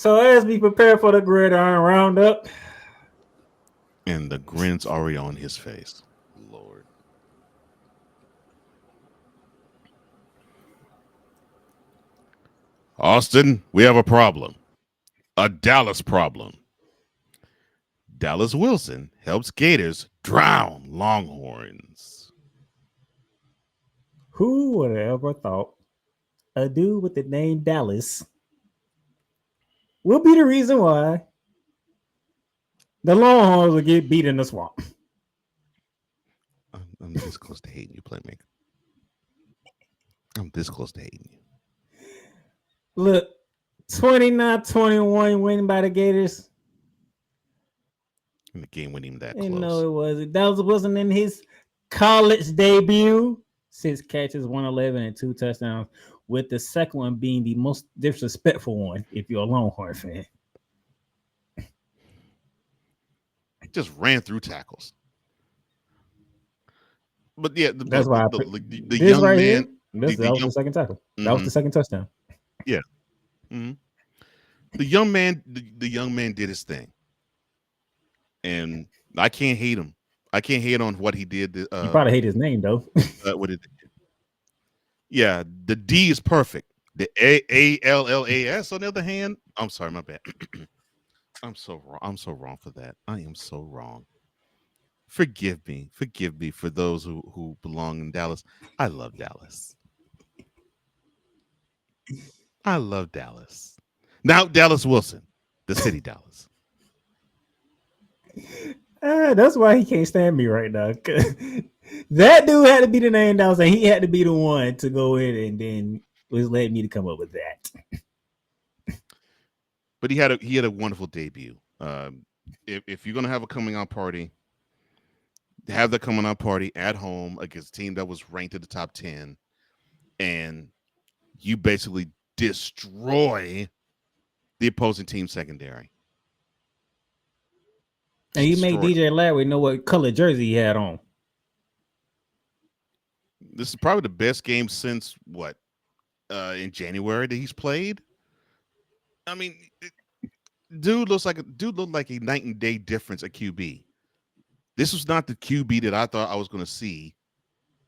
So as we prepare for the Gridiron Roundup, And the grin's already on his face. Lord. Austin, we have a problem. A Dallas problem. Dallas Wilson helps Gators drown Longhorns. who would have ever thought a dude with the name Dallas will be the reason why the Longhorns will get beat in the swamp? I'm this close to hating you, playmaker. I'm this close to hating you. Look, 29-21 win by the Gators. And the game wasn't even that You close. know it wasn't. Dallas wasn't in his college debut. 6 catches, 111, and 2 touchdowns, with the second one being the most disrespectful one if you're a Longhorn fan. Just ran through tackles. But yeah, That's why the this young right man. here. That was the second tackle. That was the second touchdown. Yeah. Mm-hmm. The young man did his thing, and I can't hate him. I can't hate on what he did. You probably hate his name though. What it? Yeah, the D is perfect. The ALLAS, on the other hand, I'm sorry, my bad. I'm so wrong. I'm so wrong for that. I am so wrong. Forgive me for those who belong in Dallas. I love Dallas. I love Dallas. Now Dallas Wilson, the city Dallas. That's why he can't stand me right now. That dude had to be the name Dallas, and he had to be the one to go in and then was letting me to come up with that. But he had a wonderful debut. If you're gonna have a coming out party, have the coming out party at home against a team that was ranked at the top 10, and you basically destroy the opposing team secondary. And you made DJ Larry know what color jersey he had on. This is probably the best game since what? In January that he's played. I mean, dude looks like a night and day difference at QB. This was not the QB that I thought I was going to see.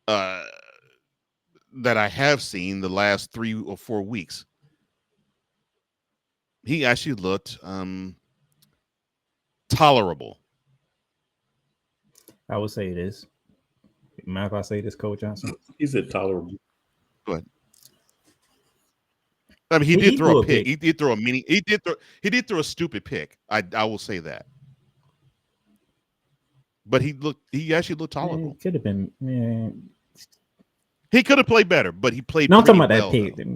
That I have seen the last 3 or 4 weeks. He actually looked tolerable. I would say this. Mind if I say this, Coach Johnson? He said tolerable. Go ahead. I mean, he did throw a pick. He did throw a mini. He did throw a stupid pick. I will say that. But he actually looked tolerable. Could have been. Man. He could have played better, but he played. No, I'm talking about well, that pick.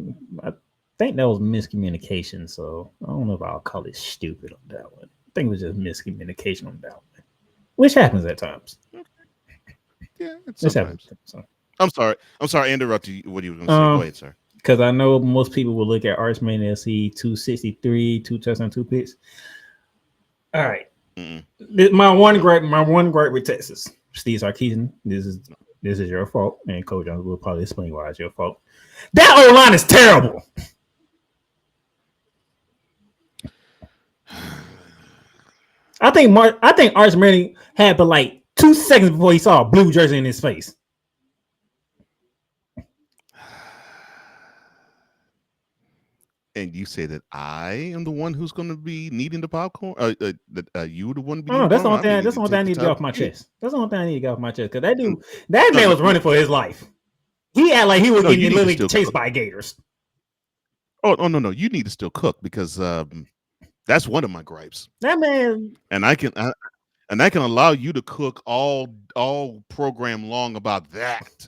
I think that was miscommunication. So I don't know if I'll call it stupid on that one. I think it was just miscommunication on that one, which happens at times. Yeah, sometimes. I'm sorry. I interrupted you. What you were going to say? Go ahead, sir. Because I know most people will look at Archman and see 263, 2 touchdowns, 2 picks. All right. My one gripe with Texas, Steve Sarkisian. This is your fault, and Coach Jones will probably explain why it's your fault. That O-line is terrible. I think Arch Manning had but like 2 seconds before he saw a blue jersey in his face. And you say that I am the one who's going to be needing the popcorn? You the one to be? Oh, that's the only thing. That's the only thing I need to get off my chest. That's the only thing I need to get off my chest. Because that man was running for his life. He acted like he was getting literally chased by gators. Oh no! You need to still cook because that's one of my gripes. That man, and I can allow you to cook all program long about that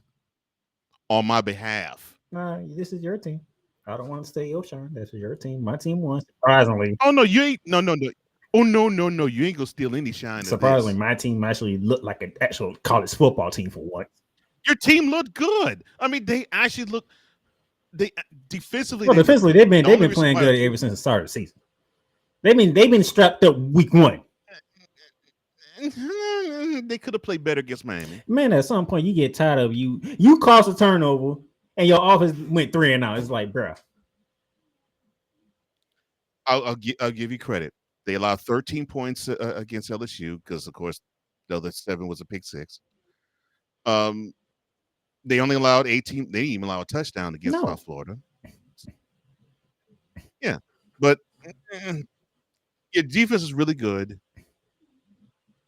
on my behalf. Nah, this is your team. I don't want to stay Ocean. This is your team. My team won, surprisingly. Oh no, you ain't. No. Oh no! You ain't gonna steal any shine. Surprisingly, my team actually looked like an actual college football team for once. Your team looked good. I mean, they actually look. They defensively. Well, defensively, they've been playing good ever since the start of the season. They've been strapped up week 1. They could have played better against Miami. Man, at some point you get tired of you caused a turnover and your offense went 3-0. It's like, bruh. I'll give you credit. They allowed 13 points against LSU because, of course, the other 7 was a pick six. They only allowed 18. They didn't even allow a touchdown against No, South Florida. Yeah, but your defense is really good.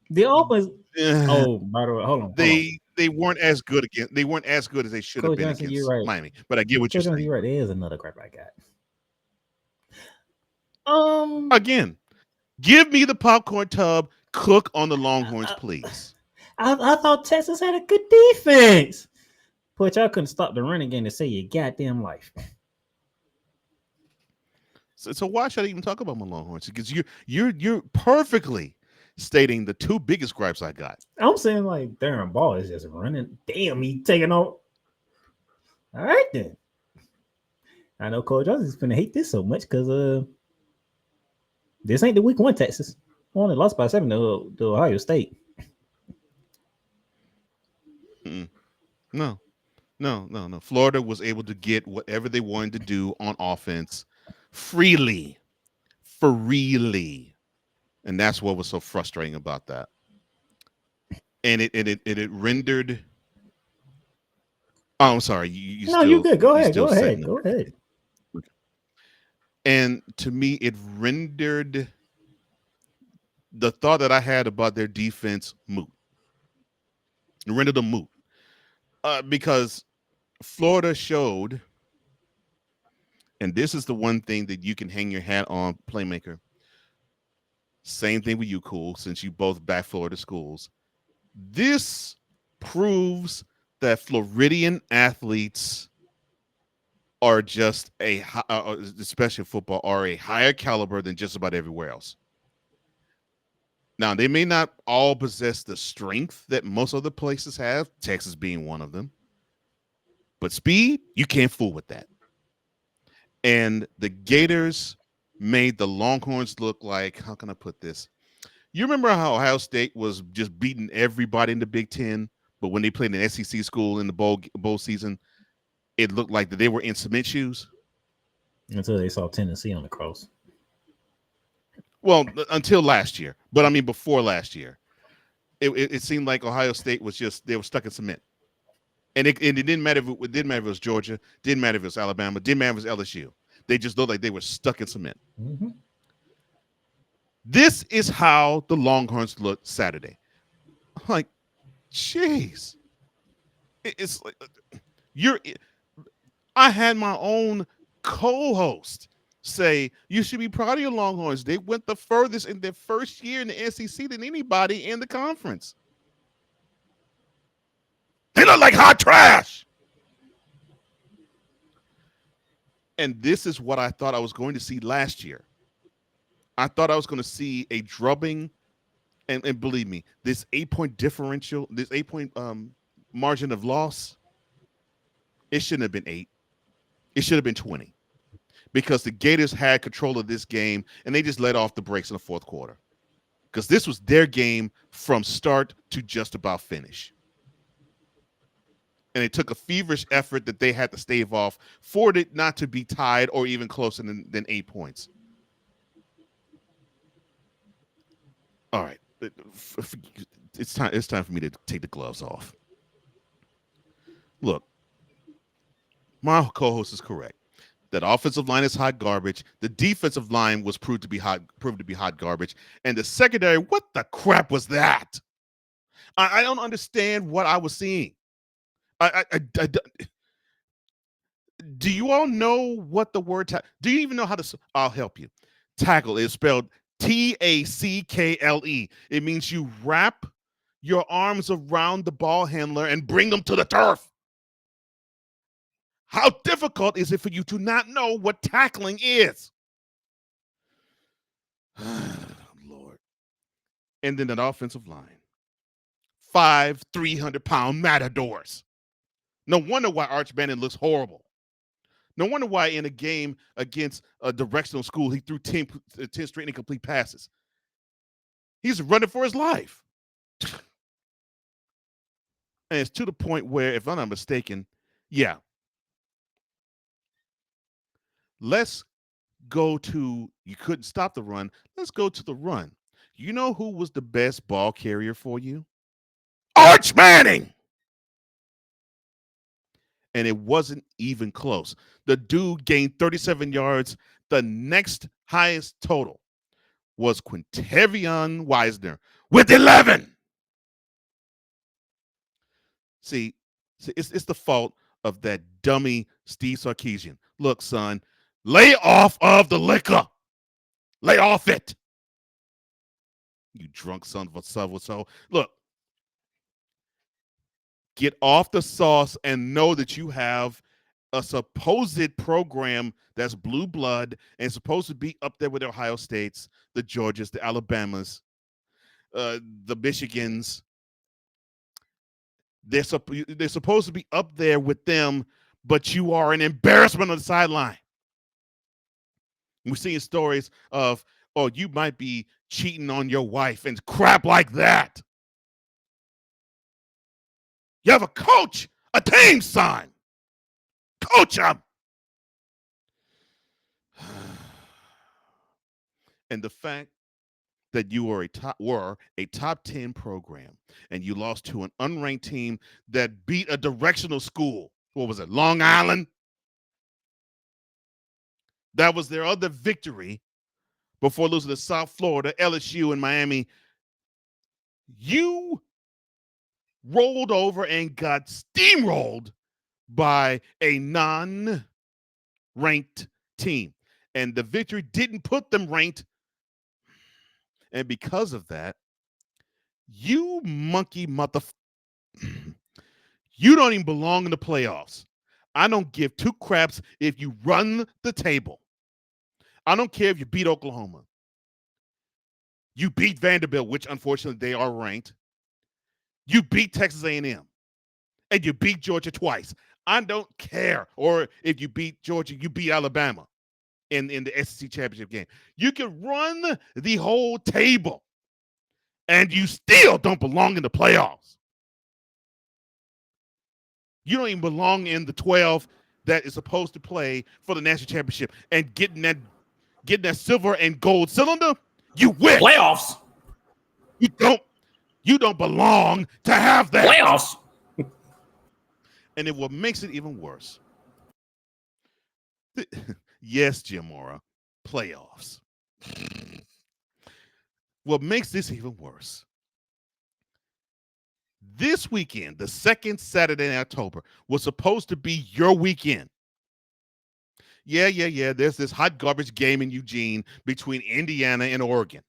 the offense. Eh, Oh, by the way, hold on. they weren't as good again. They weren't as good as they should have Coach been Johnson, you're against right. Miami. But I get what you're Coach Johnson, saying. you're right. There is another crap I got. Again, give me the popcorn tub. Cook on the Longhorns, please. I thought Texas had a good defense, but y'all couldn't stop the running game to save your goddamn life. So why should I even talk about my Longhorns? Because you're perfectly stating the 2 biggest gripes I got. I'm saying like Darren Ball is just running. Damn, he taking off. All right then. I know Coach Johnson's gonna hate this so much because this ain't the week 1 Texas. Only lost by 7 to Ohio State. No. Florida was able to get whatever they wanted to do on offense freely. And that's what was so frustrating about that. And it rendered. Oh, I'm sorry. You're good. Go ahead. Go ahead. And to me, it rendered the thought that I had about their defense moot. It rendered them moot. Because Florida showed, and this is the one thing that you can hang your hat on, playmaker. Same thing with you, Cool, since you both back Florida schools. This proves that Floridian athletes are just especially football, are a higher caliber than just about everywhere else. Now, they may not all possess the strength that most other places have, Texas being one of them. But speed, you can't fool with that. And the Gators made the Longhorns look like, how can I put this? You remember how Ohio State was just beating everybody in the Big Ten, but when they played an SEC school in the bowl season, it looked like that they were in cement shoes? Until they saw Tennessee on the cross. Well, until last year. But I mean, before last year, it seemed like Ohio State was just, they were stuck in cement. And it didn't matter if it was Georgia, didn't matter if it was Alabama, didn't matter if it was LSU. They just looked like they were stuck in cement. Mm-hmm. This is how the Longhorns looked Saturday. Like, jeez. It's like I had my own co-host say, you should be proud of your Longhorns. They went the furthest in their first year in the SEC than anybody in the conference. They look like hot trash. And this is what I thought I was going to see last year. I thought I was going to see a drubbing, and believe me, this 8-point differential, this 8-point margin of loss, it shouldn't have been 8. It should have been 20. Because the Gators had control of this game, and they just let off the brakes in the fourth quarter. Because this was their game from start to just about finish. And it took a feverish effort that they had to stave off for it not to be tied or even closer than 8 points. All right. It's time for me to take the gloves off. Look, my co-host is correct. That offensive line is hot garbage. The defensive line was proved to be hot garbage. And the secondary, what the crap was that? I don't understand what I was seeing. Do you all know what the word do you even know how to? I'll help you. Tackle is spelled Tackle. It means you wrap your arms around the ball handler and bring them to the turf. How difficult is it for you to not know what tackling is? Lord. And then that offensive line. 5 300-pound matadors. No wonder why Arch Bannon looks horrible. No wonder why in a game against a directional school, he threw 10 straight incomplete passes. He's running for his life. And it's to the point where, if I'm not mistaken, yeah, let's you couldn't stop the run. Let's go to the run. You know who was the best ball carrier for you? Arch Manning. And it wasn't even close. The dude gained 37 yards. The next highest total was Quintavion Wisner with 11. See, it's the fault of that dummy Steve Sarkisian. Look, son, lay off of the liquor. Lay off it. You drunk son of a so. Look, get off the sauce and know that you have a supposed program that's blue blood and supposed to be up there with the Ohio States, the Georgias, the Alabamas, the Michigans. They're supposed to be up there with them, but you are an embarrassment on the sideline. We're seeing stories of, oh, you might be cheating on your wife and crap like that. You have a coach, a team, son. Coach him. And the fact that you were a top 10 program and you lost to an unranked team that beat a directional school. What was it? Long Island? That was their other victory before losing to South Florida, LSU, and Miami. You rolled over and got steamrolled by a non-ranked team. And the victory didn't put them ranked. And because of that, you monkey you don't even belong in the playoffs. I don't give two craps if you run the table. I don't care if you beat Oklahoma. You beat Vanderbilt, which unfortunately they are ranked. You beat Texas A&M. And you beat Georgia twice. I don't care. Or if you beat Georgia, you beat Alabama in the SEC championship game. You can run the whole table. And you still don't belong in the playoffs. You don't even belong in the 12 that is supposed to play for the national championship. And getting that silver and gold cylinder, you win. Playoffs. You don't belong to have that. Playoffs. And what makes it even worse. Yes, Jim Mora, playoffs. What makes this even worse, this weekend, the second Saturday in October, was supposed to be your weekend. Yeah. There's this hot garbage game in Eugene between Indiana and Oregon.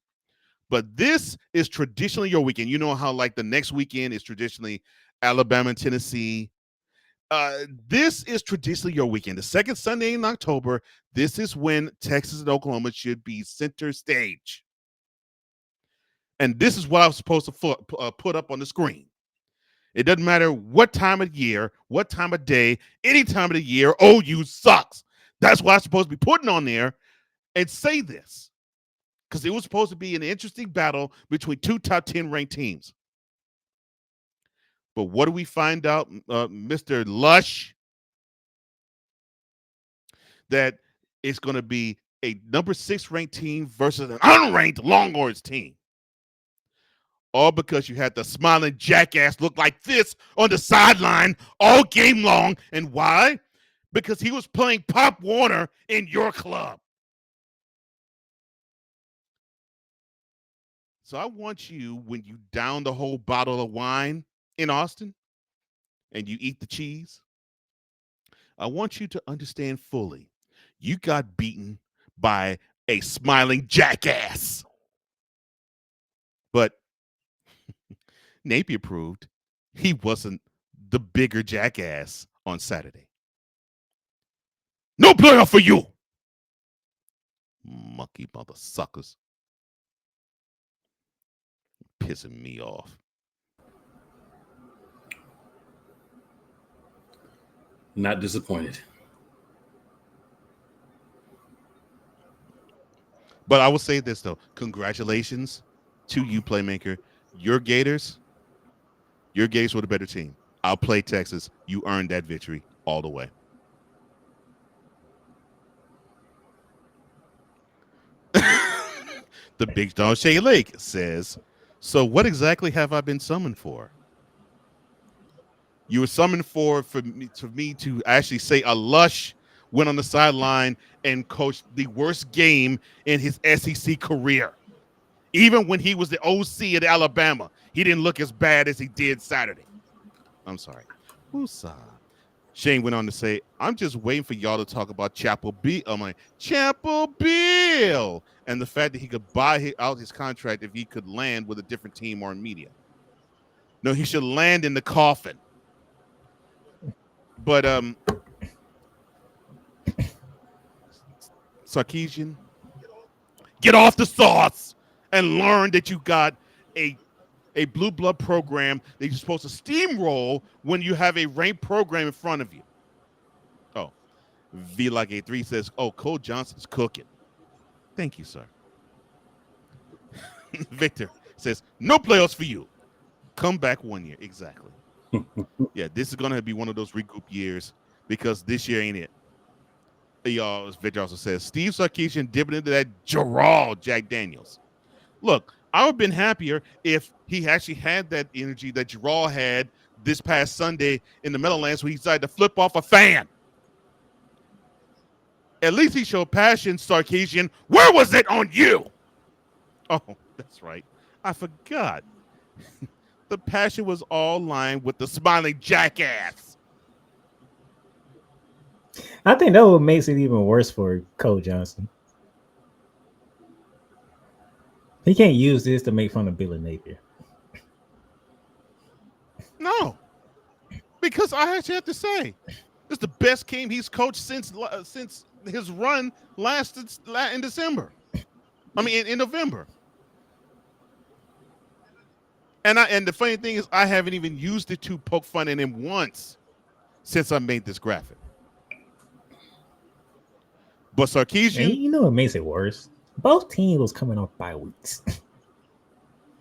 But this is traditionally your weekend. You know how like the next weekend is traditionally Alabama and Tennessee. This is traditionally your weekend. The second Sunday in October, this is when Texas and Oklahoma should be center stage. And this is what I was supposed to put up on the screen. It doesn't matter what time of year, what time of day, any time of the year, OU sucks. That's what I'm supposed to be putting on there and say this. Because it was supposed to be an interesting battle between two top 10 ranked teams. But what do we find out, Mr. Lush? That it's going to be a number 6 ranked team versus an unranked Longhorns team. All because you had the smiling jackass look like this on the sideline all game long. And why? Because he was playing Pop Warner in your club. So I want you, when you down the whole bottle of wine in Austin and you eat the cheese, I want you to understand fully, you got beaten by a smiling jackass. But Napier proved he wasn't the bigger jackass on Saturday. No playoff for you, monkey mother suckers. Pissing me off. Not disappointed. But I will say this, though. Congratulations to you, Playmaker. Your Gators were the better team. I'll play Texas. You earned that victory all the way. The big dog Shea Lake says, "So what exactly have I been summoned for?" You were summoned for me to actually say a lush went on the sideline and coached the worst game in his SEC career. Even when he was the OC at Alabama, he didn't look as bad as he did Saturday. I'm sorry. Woosah. Shane went on to say, "I'm just waiting for y'all to talk about Chapel B. I'm like, Chapel Bill, and the fact that he could buy out his contract if he could land with a different team or in media. No, he should land in the coffin." But Sarkisian, get off the sauce and learn that you got a blue blood program that you're supposed to steamroll when you have a ranked program in front of you. Oh, V-Like-A3 says, "Oh, Cole Johnson's cooking." Thank you, sir. Victor says, "No playoffs for you. Come back 1 year." Exactly. Yeah, this is going to be one of those regroup years because this year ain't it. Y'all, as Victor also says, Steve Sarkisian dipping into that Gerald Jack Daniels. Look, I would have been happier if he actually had that energy that Gerald had this past Sunday in the Meadowlands when he decided to flip off a fan. At least he showed passion, Sarkisian. Where was it on you? Oh, that's right. I forgot. The passion was all lined with the smiling jackass. I think that what makes it even worse for Cole Johnson. He can't use this to make fun of Billy Napier. No, because I actually have to say, this is the best game he's coached since his run lasted in December. I mean, in November. And the funny thing is, I haven't even used it to poke fun at him once since I made this graphic. But Sarkisian, you know what makes it worse? Both teams was coming off bye weeks.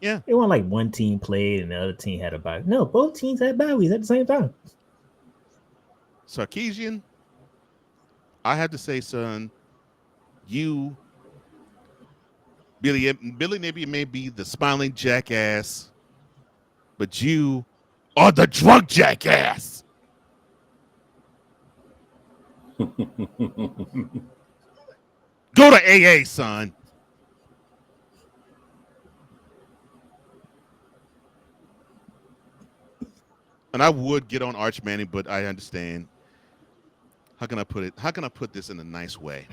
Yeah, it wasn't like one team played and the other team had a bye. No, both teams had bye weeks at the same time. Sarkisian, I have to say, son, you, Billy Napier may be the smiling jackass, but you are the drunk jackass. Go to AA, son. And I would get on Arch Manning, but I understand. How can I put it? How can I put this in a nice way?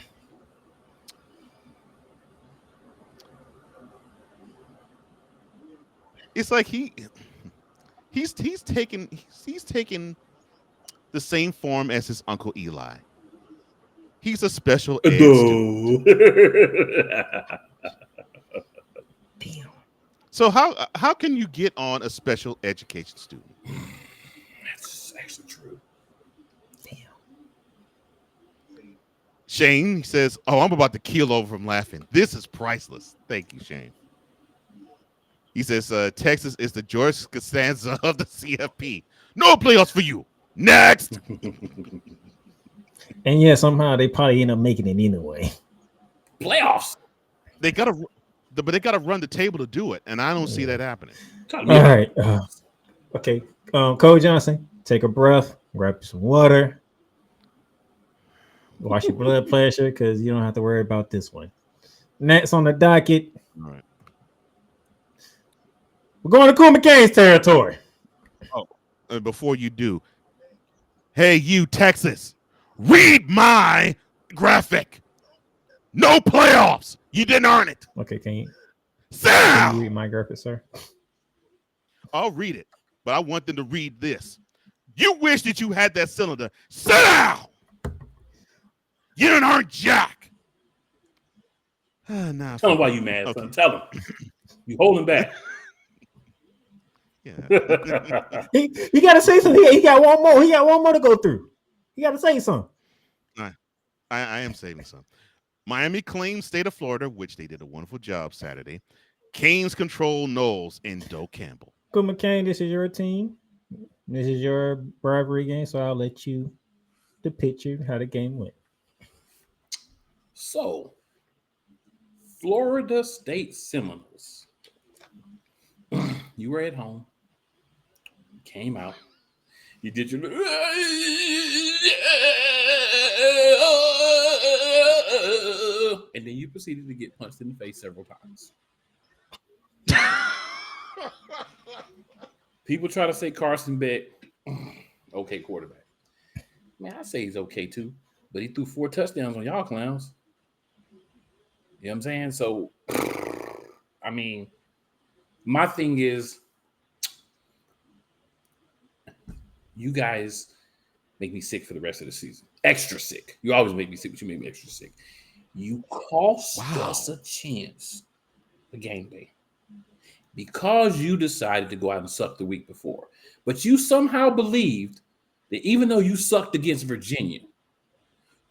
It's like he's taken the same form as his uncle Eli. He's a special ed student. Damn. So how can you get on a special education student? That's actually true. Damn. Shane, he says, "Oh, I'm about to keel over from laughing. This is priceless." Thank you, Shane. He says, "Texas is the George Costanza of the CFP. No playoffs for you. Next." And yeah, somehow they probably end up making it anyway. Playoffs. They gotta run the table to do it, and I don't see that happening. All right. Okay. Cole Johnson, take a breath, grab some water, wash your blood pressure because you don't have to worry about this one. Next on the docket. All right. We're going to Cool McCain's territory. Oh, before you do, hey, you Texas, read my graphic. No playoffs. You didn't earn it. Okay, can you read my graphic, sir? I'll read it, but I want them to read this. You wish that you had that cylinder. Sit down. You didn't earn jack. Nah, tell him why you mad, son. Tell him. You holding back. Yeah. he got to say something. He got one more. He got one more to go through. He got to say something. I am saving some. Miami claims state of Florida, which they did a wonderful job Saturday. Canes control Knowles and Doe Campbell. Cool McCain, this is your team. This is your rivalry game, so I'll let you depict how the game went. So, Florida State Seminoles. You were at home. Came out. You did your and then you proceeded to get punched in the face several times. People try to say Carson Beck, okay quarterback. Man, I say he's okay too, but he threw 4 touchdowns on y'all clowns. You know what I'm saying? So, I mean, my thing is, you guys make me sick for the rest of the season. Extra sick. You always make me sick, but you make me extra sick. You cost us a chance a game day because you decided to go out and suck the week before. But you somehow believed that even though you sucked against Virginia,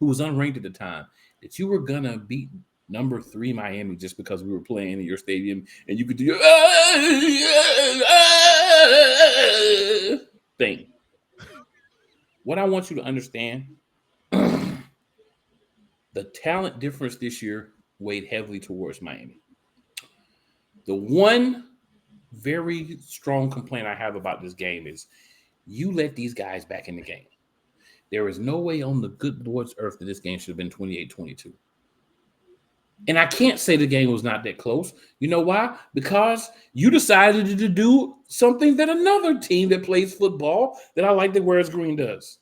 who was unranked at the time, that you were going to beat number 3 Miami just because we were playing in your stadium and you could do your thing. What I want you to understand, the talent difference this year weighed heavily towards Miami. The one very strong complaint I have about this game is you let these guys back in the game. There is no way on the good Lord's earth that this game should have been 28-22. And I can't say the game was not that close. You know why? Because you decided to do something that another team that plays football that I like that wears green does.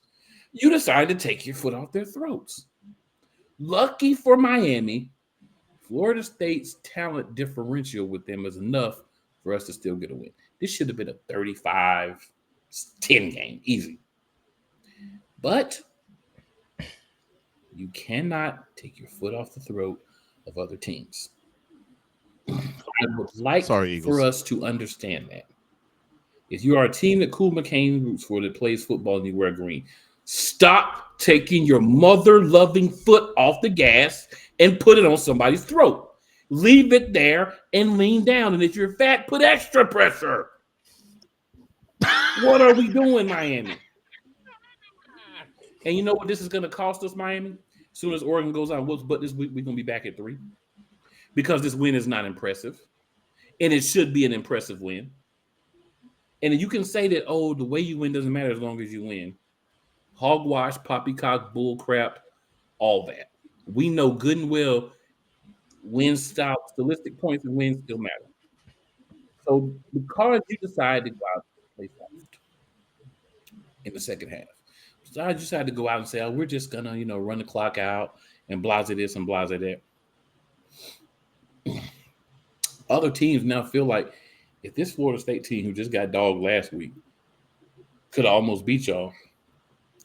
You decided to take your foot off their throats. Lucky for Miami, Florida State's talent differential with them is enough for us to still get a win. This should have been a 35-10 game, easy. But you cannot take your foot off the throat of other teams. I would like for us to understand that. If you are a team that Cool McCain roots for that plays football and you wear green, stop taking your mother-loving foot off the gas and put it on somebody's throat. Leave it there and lean down. And if you're fat, put extra pressure. What are we doing, Miami? And you know what this is going to cost us, Miami? As soon as Oregon goes on, but this week we're going to be back at 3 because this win is not impressive, and it should be an impressive win. And you can say that, oh, the way you win doesn't matter as long as you win. Hogwash, poppycock, bull crap, all that. We know good and well win style, stylistic points and wins still matter. So because you decided to go out and play soft in the second half, so I just had to go out and say, oh, we're just going to, run the clock out and blase this and blase that. Other teams now feel like if this Florida State team who just got dogged last week could almost beat y'all,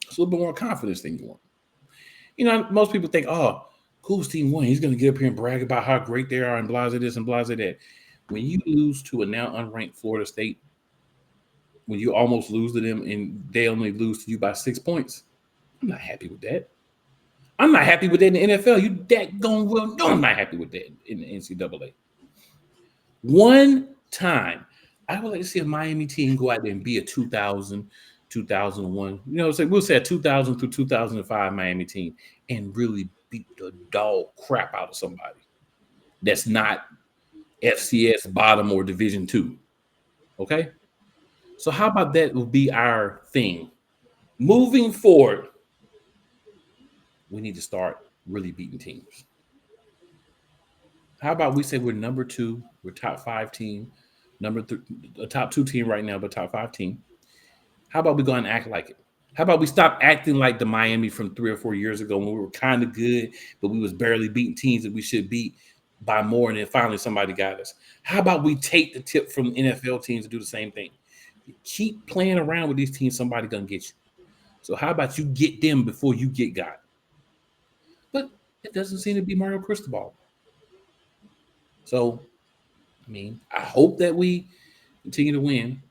it's a little bit more confidence than you want. Most people think, oh, Cool's team won. He's going to get up here and brag about how great they are and blase this and blase that. When you lose to a now unranked Florida State, when you almost lose to them and they only lose to you by 6 points, I'm not happy with that. I'm not happy with that in the NFL. You that going well? No, I'm not happy with that in the NCAA. One time, I would like to see a Miami team go out there and be a 2000, 2001. We'll say a 2000 through 2005 Miami team and really beat the dog crap out of somebody that's not FCS bottom or Division II. Okay? So how about that will be our thing? Moving forward, we need to start really beating teams. How about we say we're number 2, we're top 5 team, a top 2 team right now, but top 5 team. How about we go and act like it? How about we stop acting like the Miami from 3 or 4 years ago when we were kind of good, but we was barely beating teams that we should beat by more, and then finally somebody got us. How about we take the tip from NFL teams to do the same thing? You keep playing around with these teams, somebody gonna get you. So how about you get them before you get got? But it doesn't seem to be Mario Cristobal. So, I hope that we continue to win.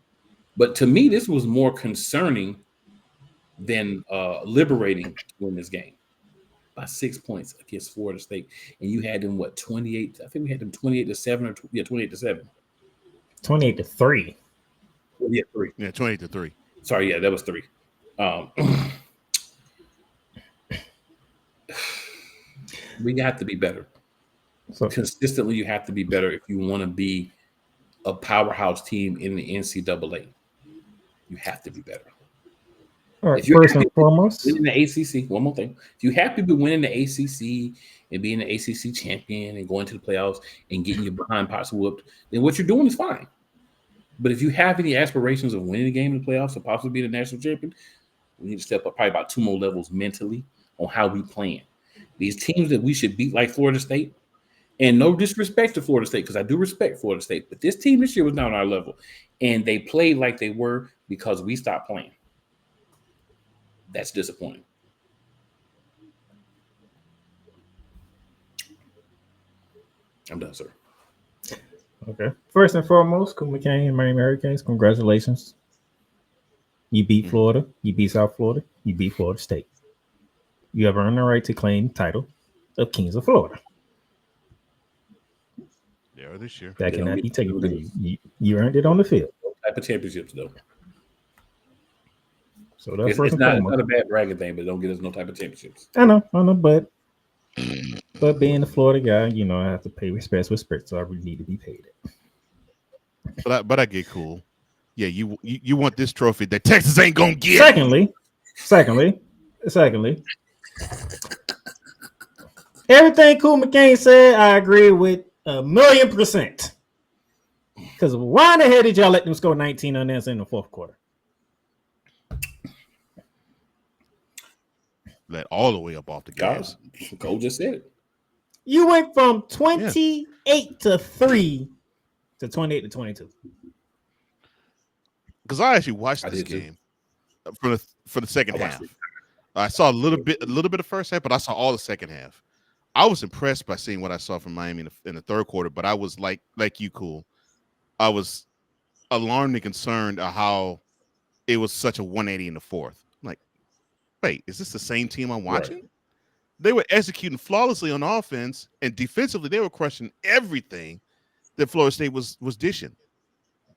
But to me, this was more concerning than liberating to win this game by 6 points against Florida State. And you had them, 28? I think we had them 28-7 or 28-7. 28-3. Yeah, 3. Yeah, 28-3. Sorry, yeah, that was 3. We have to be better. So consistently, you have to be better if you want to be a powerhouse team in the NCAA. You have to be better. all right, first and foremost, winning the ACC. One more thing: if you happy with winning the ACC and being the ACC champion and going to the playoffs and getting your behind pots whooped, then what you're doing is fine. But if you have any aspirations of winning a game in the playoffs or possibly being a national champion, we need to step up probably about 2 more levels mentally on how we plan. These teams that we should beat, like Florida State, and no disrespect to Florida State, because I do respect Florida State, but this team this year was not on our level. And they played like they were because we stopped playing. That's disappointing. I'm done, sir. Okay. First and foremost, Cool McCain and Miami Hurricanes, congratulations. You beat Florida. You beat South Florida. You beat Florida State. You have earned the right to claim the title of Kings of Florida. They are this year. That cannot be taken from you. You earned it on the field. No type of championships, though. So that's it's not a bad bragging thing, but don't get us no type of championships. I know, but being a Florida guy, you know, I have to pay respect with respect, so I really need to be paid it. But I get cool. Yeah, you want this trophy that Texas ain't gonna get. Secondly, everything Cool McCain said, I agree with 1,000,000%. Because why in the hell did y'all let them score 19 on us in the fourth quarter? Let all the way up off the gas. Cole just said it. You went from 28 to 3 to 28 to 22. Because I actually watched this game for the second half. I saw a little bit of first half, but I saw all the second half. I was impressed by seeing what I saw from Miami in the third quarter, but I was like you, Cool. I was alarmed and concerned at how it was such a 180 in the fourth. Like, wait, is this the same team I'm watching? Right. They were executing flawlessly on offense, and defensively they were crushing everything that Florida State was dishing.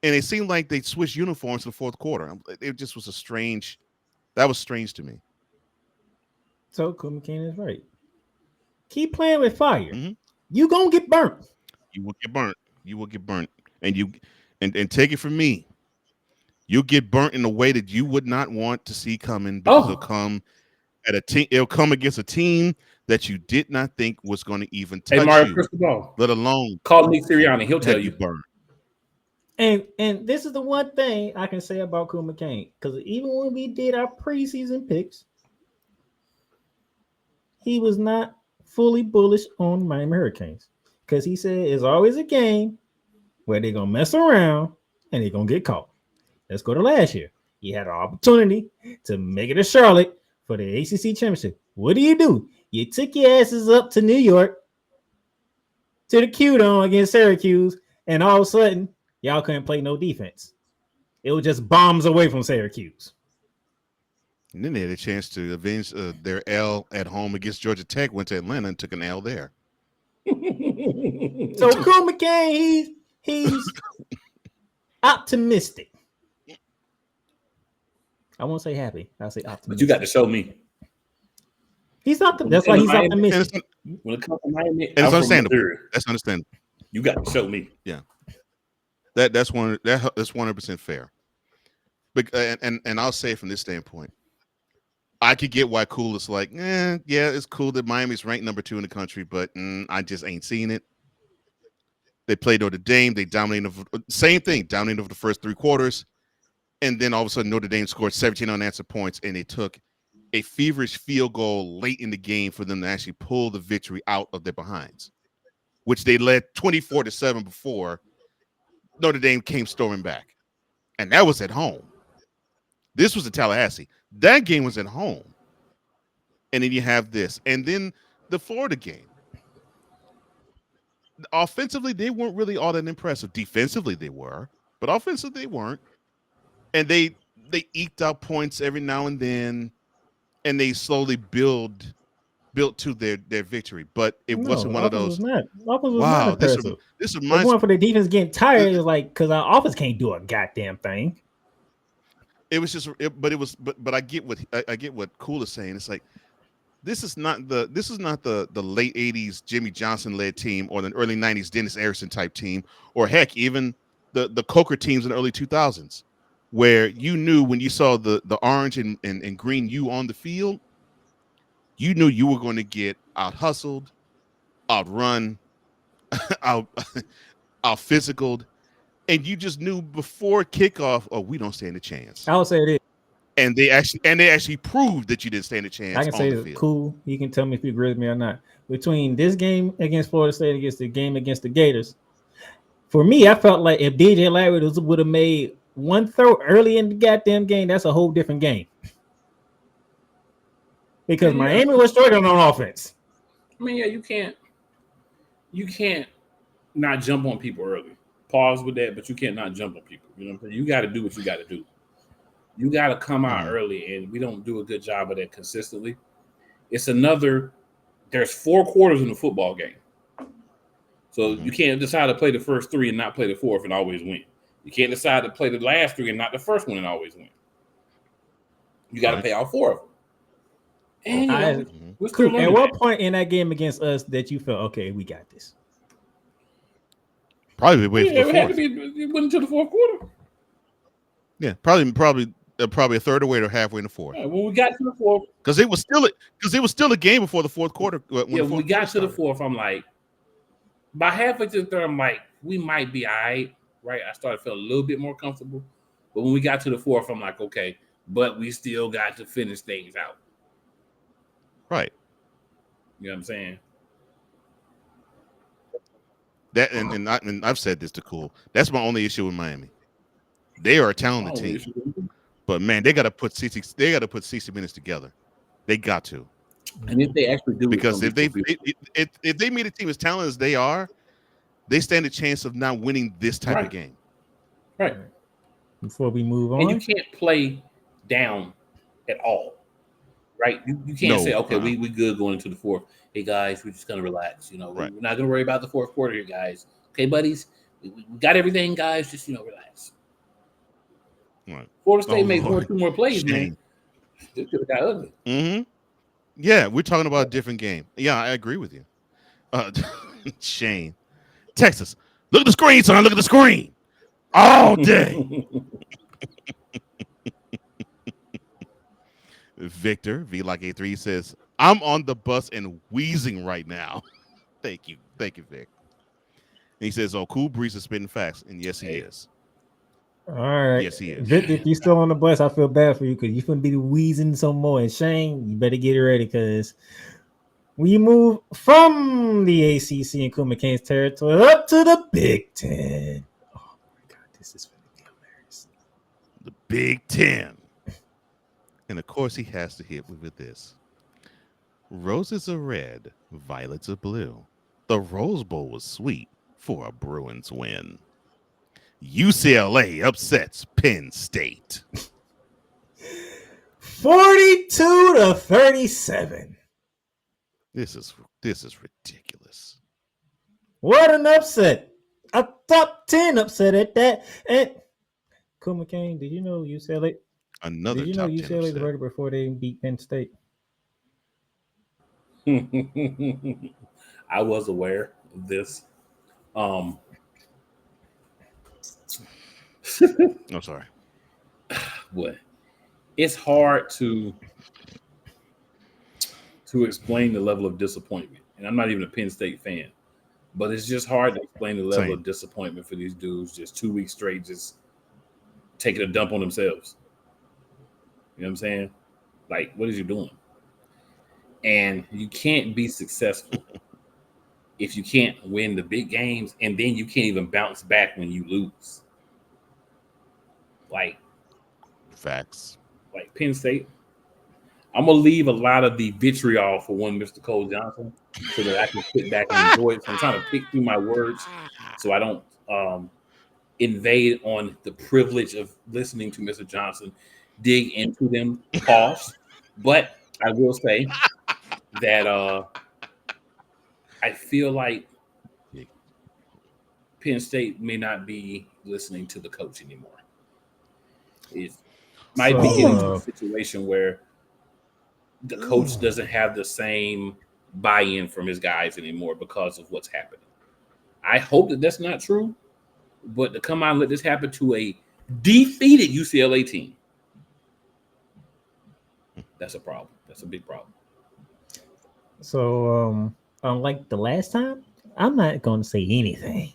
And it seemed like they switched uniforms in the fourth quarter. It just was strange to me. So Cool McCain is right. Keep playing with fire. Mm-hmm. You gonna get burnt. You will get burnt. And take it from me. You'll get burnt in a way that you would not want to see coming, because it'll come at a team. It'll come against a team that you did not think was going to even touch Mario you, Cristobal, let alone call Nick Sirianni. He'll tell you burn. And this is the one thing I can say about Cool McCain, because even when we did our preseason picks, he was not fully bullish on Miami Hurricanes, because he said it's always a game where they're gonna mess around and they're gonna get caught. Let's go to last year. He had an opportunity to make it to Charlotte for the ACC championship. What do? You took your asses up to New York to the Q-Dome against Syracuse, and all of a sudden, y'all couldn't play no defense. It was just bombs away from Syracuse. And then they had a chance to avenge their L at home against Georgia Tech, went to Atlanta and took an L there. So Cool McCain, he's optimistic. I won't say happy. I'll say optimistic. But you got to show me. He's optimistic. That's why he's optimistic. When it comes to Miami, and it's understandable. That's understandable. You got to show me. Yeah. That's 100% fair. But and I'll say from this standpoint, I could get why Cool is like, yeah, it's cool that Miami's ranked number 2 in the country, but I just ain't seen it. They played Notre Dame. They dominated. Same thing, dominated over the first 3 quarters. And then all of a sudden, Notre Dame scored 17 unanswered points, and it took a feverish field goal late in the game for them to actually pull the victory out of their behinds, which they led 24-7 before Notre Dame came storming back. And that was at home. This was in Tallahassee. That game was at home. And then you have this. And then the Florida game. Offensively, they weren't really all that impressive. Defensively, they were. But offensively, they weren't. And they eked out points every now and then, and they slowly built to their victory. But it wasn't one of those. Wow, this reminds me. For the defense getting tired is like, because our offense can't do a goddamn thing. It was just, but I get what Cool is saying. It's like not the late 80s Jimmy Johnson led team or the early 90s Dennis Erickson type team, or heck, even the Coker teams in the early 2000s, where you knew when you saw the orange and green U on the field, you knew you were going to get out hustled, outrun, out out physicaled, and you just knew before kickoff, oh, we don't stand a chance. I would say this. And they actually proved that you didn't stand a chance. I can say it's cool. You can tell me if you agree with me or not. Between this game against Florida State against the game against the Gators, for me, I felt like if DJ Larry would have made one throw early in the goddamn game, that's a whole different game. Because Miami was struggling on offense. I mean, yeah, you can't not jump on people early. Pause with that, but you can't not jump on people. You know what I'm saying? You got to do what you got to do. You got to come out early, and we don't do a good job of that consistently. There's 4 quarters in the football game. So you can't decide to play the first 3 and not play the 4th and always win. You can't decide to play the last 3 and not the first one and always win. You got to pay all 4 of them. And at what point in that game against us that you felt, okay, we got this? Probably wait for the 4th. It went into the 4th quarter. Yeah, probably a third of the way or halfway in the 4th. Yeah, when we got to the 4th, because it was still a game before the 4th quarter. When we got to the 4th, I'm like, by halfway to the 3rd, I'm like, we might be all right. Right? I started to feel a little bit more comfortable. But when we got to the 4th, I'm like, okay, but we still got to finish things out. Right. You know what I'm saying? That and I've said this to Cool. That's my only issue with Miami. They are a talented team, but man, they got to put 60 minutes together. They got to. And if they actually do, because if they meet a team as talented as they are, they stand a chance of not winning this type of game. Right. Before we move on, and you can't play down at all. Right? You can't say, okay, we good going into the 4th. Hey guys, we're just gonna relax. You know, we're not gonna worry about the 4th quarter here, guys. Okay, buddies, we got everything, guys. Just relax. Right. Florida State made 2 more plays, man. It could have got ugly. Mm-hmm. Yeah, we're talking about a different game. Yeah, I agree with you. Shane, Texas, look at the screen, son. Look at the screen all day. Victor V like A3 says, I'm on the bus and wheezing right now. Thank you, Vic. And he says, "Oh, Cool Breeze is spitting facts," and yes, he is. All right, yes, he is. Vic, if you're still on the bus, I feel bad for you because you're gonna be wheezing some more. And Shane, you better get ready because we move from the ACC and Cool McCain's territory up to the Big Ten. Oh my God, this is gonna be hilarious. The Big Ten. And of course, he has to hit me with this. Roses are red, violets are blue. The Rose Bowl was sweet for a Bruins win. UCLA upsets Penn State. 42-37. This is ridiculous. What an upset. A top 10 upset at that. And Cool McCain, did you know UCLA? Another did you know UCLA was ready before they beat Penn State? I was aware of this. I'm sorry. What? It's hard to explain the level of disappointment. And I'm not even a Penn State fan, but it's just hard to explain the level of disappointment for these dudes just 2 weeks straight just taking a dump on themselves. You know what I'm saying? Like, what is you doing? And you can't be successful if you can't win the big games, and then you can't even bounce back when you lose. Like, facts. Like Penn State. I'm gonna leave a lot of the vitriol for one Mr. Cole Johnson so that I can sit back and enjoy it. So I'm trying to pick through my words so I don't invade on the privilege of listening to Mr. Johnson dig into them. Pause. But I will say that I feel like Penn State may not be listening to the coach anymore. It might be getting to a situation where the coach doesn't have the same buy-in from his guys anymore because of what's happening. I hope that that's not true, but to come out and let this happen to a defeated UCLA team, that's a problem. That's a big problem. So, unlike the last time, I'm not going to say anything.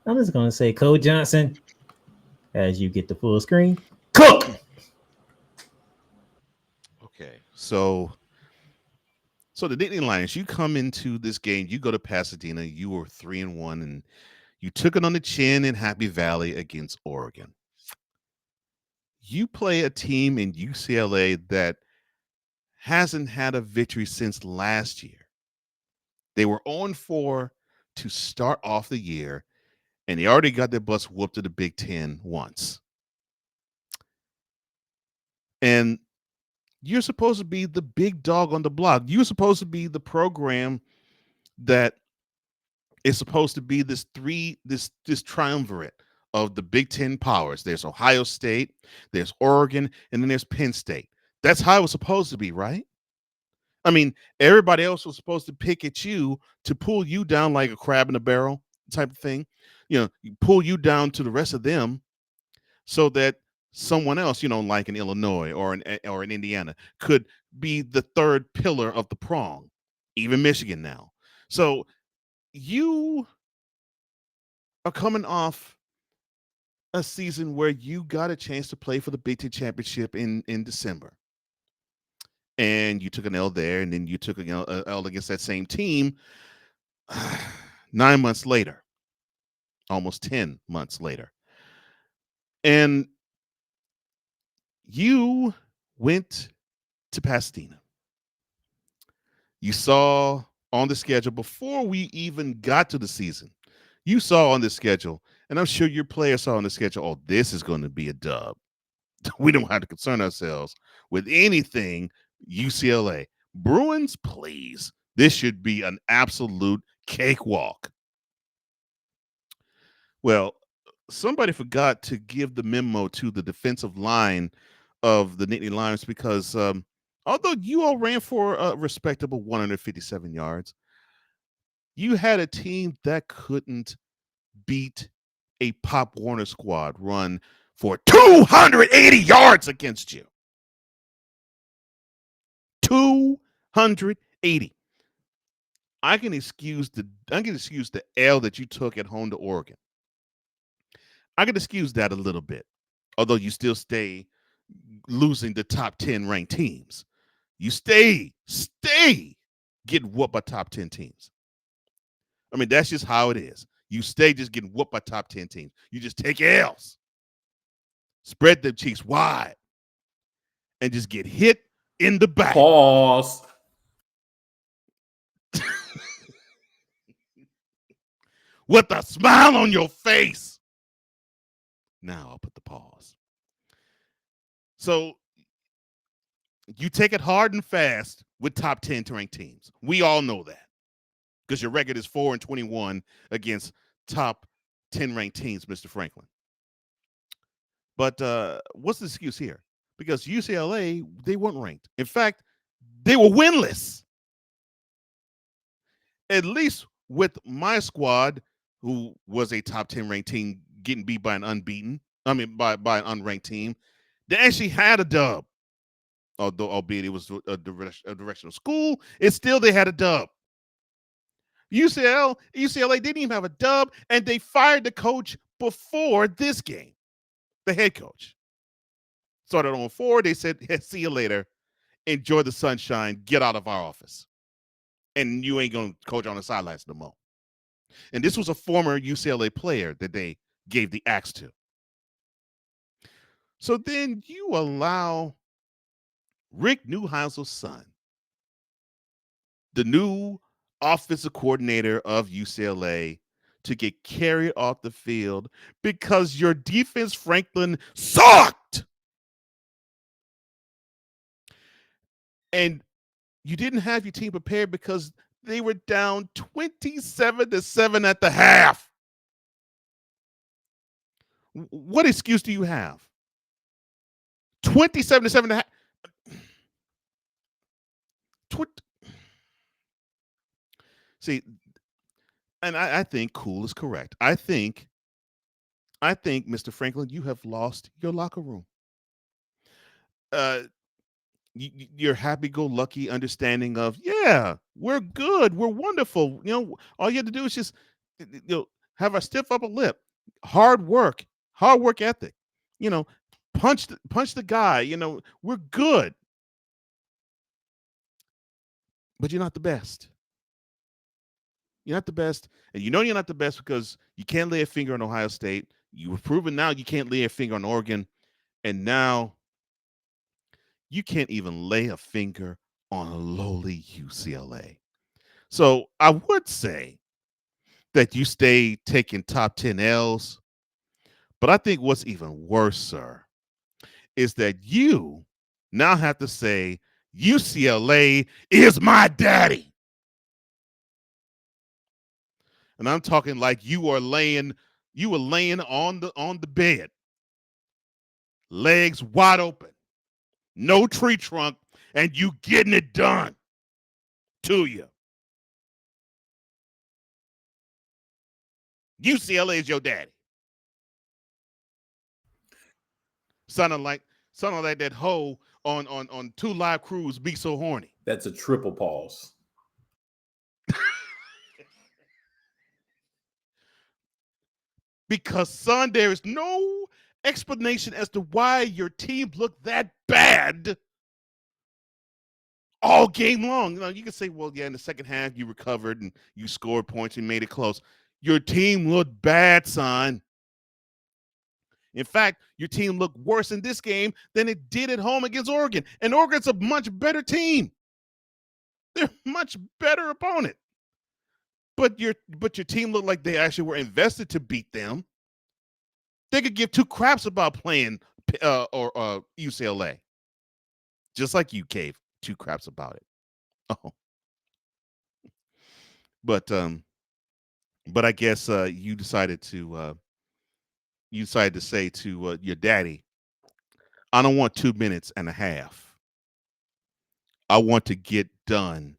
I'm just going to say, Coach Johnson, as you get the full screen, cook. Okay, so the Nittany Lions, you come into this game, you go to Pasadena, you were 3-1, and you took it on the chin in Happy Valley against Oregon. You play a team in UCLA that hasn't had a victory since last year. They were 0-4 to start off the year, and they already got their butts whooped to the Big Ten once. And you're supposed to be the big dog on the block. You're supposed to be the program that is supposed to be this triumvirate of the Big Ten powers. There's Ohio State, there's Oregon, and then there's Penn State. That's how it was supposed to be, right? I mean, everybody else was supposed to pick at you to pull you down like a crab in a barrel type of thing. You pull you down to the rest of them so that someone else, like an Illinois or an Indiana, could be the third pillar of the prong, even Michigan now. So you are coming off a season where you got a chance to play for the Big Ten championship in December. And you took an L there, and then you took an L against that same team 9 months later, almost 10 months later. And you went to Pasadena. You saw on the schedule before we even got to the season, you saw on the schedule, and I'm sure your players saw on the schedule, oh, this is going to be a dub. We don't have to concern ourselves with anything UCLA. Bruins, please. This should be an absolute cakewalk. Well, somebody forgot to give the memo to the defensive line of the Nittany Lions because although you all ran for a respectable 157 yards, you had a team that couldn't beat a Pop Warner squad run for 280 yards against you. 280. I can excuse the L that you took at home to Oregon. I can excuse that a little bit, although you still stay losing the top 10 ranked teams. You stay getting whooped by top 10 teams. I mean, that's just how it is. You stay just getting whooped by top 10 teams. You just take L's, spread them cheeks wide, and just get hit in the back. Pause. With a smile on your face. Now I'll put the pause. So you take it hard and fast with top 10 ranked teams. We all know that because your record is 4-21 against top 10 ranked teams, Mr. Franklin. But what's the excuse here? Because UCLA, they weren't ranked. In fact, they were winless. At least with my squad, who was a top 10 ranked team, getting beat by an by an unranked team, they actually had a dub. Albeit it was a directional school, it's still they had a dub. UCLA didn't even have a dub, and they fired the coach before this game, the head coach. Started on 4. They said, hey, see you later. Enjoy the sunshine. Get out of our office. And you ain't going to coach on the sidelines no more. And this was a former UCLA player that they gave the axe to. So then you allow Rick Neuheisel's son, the new offensive coordinator of UCLA, to get carried off the field because your defense, Franklin, sucked. And you didn't have your team prepared because they were down 27-7 at the half. What excuse do you have? 27-7 at the half. what? See, and I think cool is correct. I think, Mr. Franklin, you have lost your locker room. Your happy-go-lucky understanding of, yeah, we're good, we're wonderful. All you have to do is just have a stiff upper lip, hard work ethic. Punch the guy. We're good, but you're not the best. You're not the best, and you're not the best because you can't lay a finger on Ohio State. You've proven now you can't lay a finger on Oregon, and now you can't even lay a finger on a lowly UCLA. So I would say that you stay taking top 10 L's, but I think what's even worse, sir, is that you now have to say UCLA is my daddy. And I'm talking like you were laying on the bed, legs wide open, no tree trunk, and you getting it done to you. UCLA is your daddy. Sounding like that hoe on 2 Live Crews, Be So Horny. That's a triple pause. Because, son, there is no explanation as to why your team looked that bad all game long. You can say, well, yeah, in the second half you recovered and you scored points and made it close. Your team looked bad, son. In fact, your team looked worse in this game than it did at home against Oregon. And Oregon's a much better team. They're a much better opponent. But your team looked like they actually were invested to beat them. They could give 2 craps about playing or UCLA. Just like you gave 2 craps about it. Oh. But I guess you decided to say to your daddy, I don't want 2 minutes and a half. I want to get done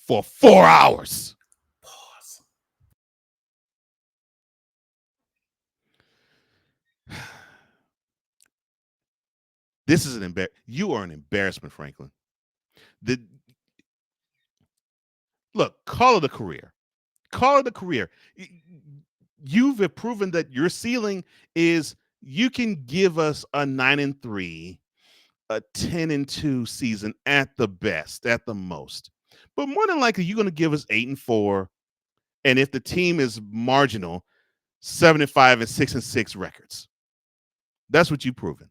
for 4 hours. Pause. This is you are an embarrassment, Franklin. Look, call it a career. Call it a career. You've proven that your ceiling is you can give us a 9-3, a 10-2 season at the best, at the most. But more than likely, you're going to give us 8-4, and if the team is marginal, 7-5 and 6-6 records. That's what you've proven.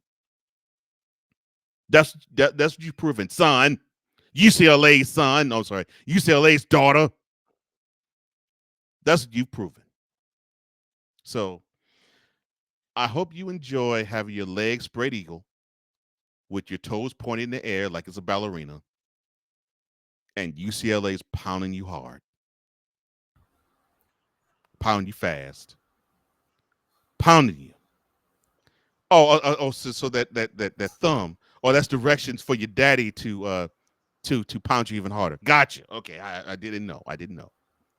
That's what you've proven, son. UCLA's son. No, sorry, UCLA's daughter. That's what you've proven. So I hope you enjoy having your legs spread eagle with your toes pointed in the air like it's a ballerina, and UCLA's pounding you hard, pounding you fast, pounding you. So that thumb, that's directions for your daddy to pound you even harder. Gotcha. Okay, I didn't know.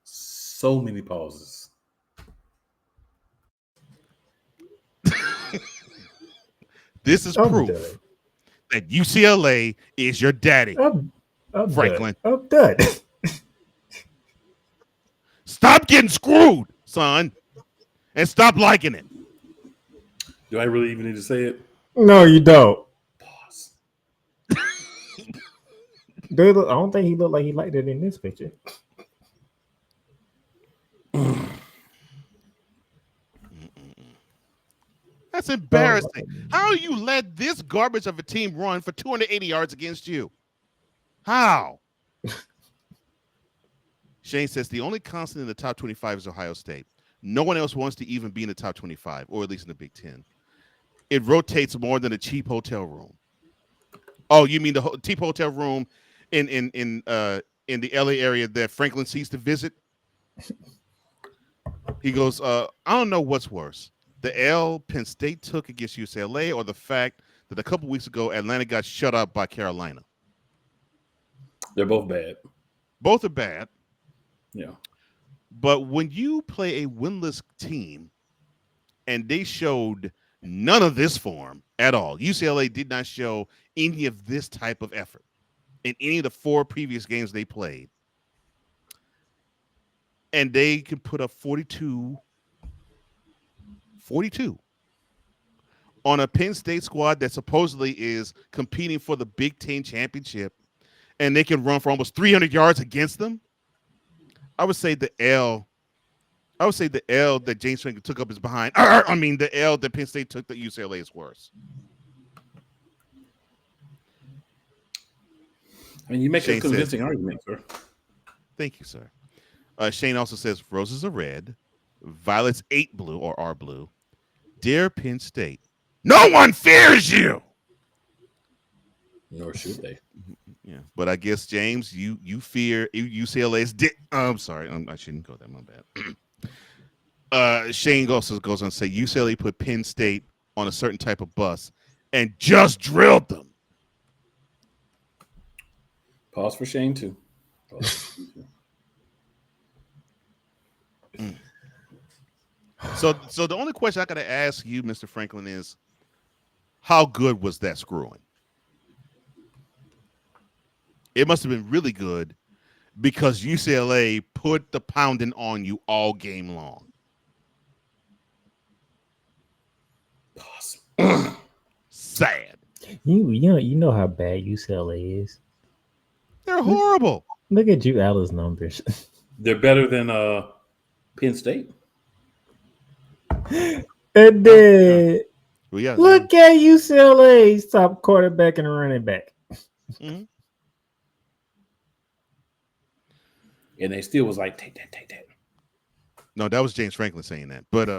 So many pauses. This is proof that UCLA is your daddy, I'm Franklin. I'm done. Stop getting screwed, son, and stop liking it. Do I really even need to say it? No, you don't. Pause. I don't think he looked like he liked it in this picture. That's embarrassing. How you let this garbage of a team run for 280 yards against you? How? Shane says the only constant in the top 25 is Ohio State. No one else wants to even be in the top 25, or at least in the Big Ten. It rotates more than a cheap hotel room. Oh, you mean the cheap hotel room in the LA area that Franklin sees to visit? He goes, I don't know what's worse. The L Penn State took against UCLA, or the fact that a couple weeks ago Atlanta got shut up by Carolina. They're both bad. Both are bad. Yeah. But when you play a winless team, and they showed none of this form at all. UCLA did not show any of this type of effort in any of the 4 previous games they played. And they could put up 42 on a Penn State squad that supposedly is competing for the Big Ten championship, and they can run for almost 300 yards against them. I would say the L that James Franklin took up is behind. I mean, the L that Penn State took that UCLA is worse. I mean, you make Shane a convincing argument, sir. Thank you, sir. Shane also says roses are red, violets 8 blue or are blue. Dear Penn State, no one fears you. Nor should they. Yeah, but I guess James, you fear UCLA's. I'm sorry, I shouldn't go there. My bad. Shane also goes on to say UCLA put Penn State on a certain type of bus and just drilled them. Pause for Shane too. So the only question I got to ask you, Mr. Franklin, is how good was that screwing? It must have been really good because UCLA put the pounding on you all game long. Sad. You know how bad UCLA is. They're horrible. Look at Drew Allen's numbers. They're better than Penn State. And then look at UCLA's top quarterback and running back. Mm-hmm. And they still was like, take that. No, that was James Franklin saying that. But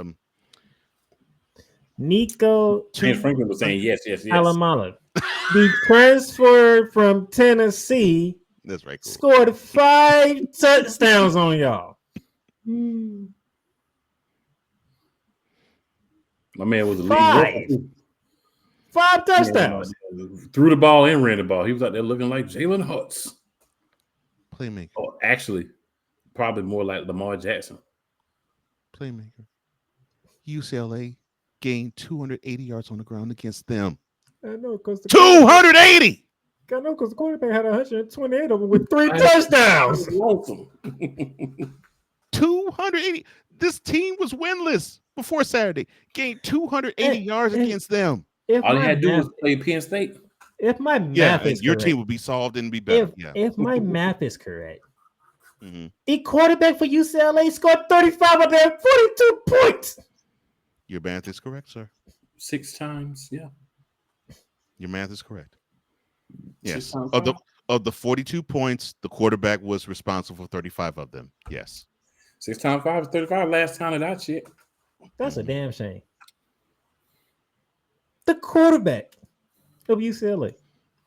Nico James Franklin was saying yes. Alamala, the transfer from Tennessee, that's right. Cool. Scored 5 touchdowns on y'all. My man was a lead. 5 touchdowns. Threw the ball and ran the ball. He was out there looking like Jalen Hurts. Playmaker. Oh, actually, probably more like Lamar Jackson. Playmaker. UCLA gained 280 yards on the ground against them. I know, because 280. I know, because the quarterback had 128 of them with 3 touchdowns. 280. This team was winless before Saturday. Gained 280 yards against them. All he had to do was play Penn State. If my math is your correct, team would be solved and be better. If my math is correct, the quarterback for UCLA scored 35 of them, 42 points. Your math is correct, sir. 6 times, yeah. Your math is correct. Yes. Of the 42 points, the quarterback was responsible for 35 of them. Yes. 6 times 5 is 35. Last time that I checked. That's a damn shame. The quarterback of UCLA,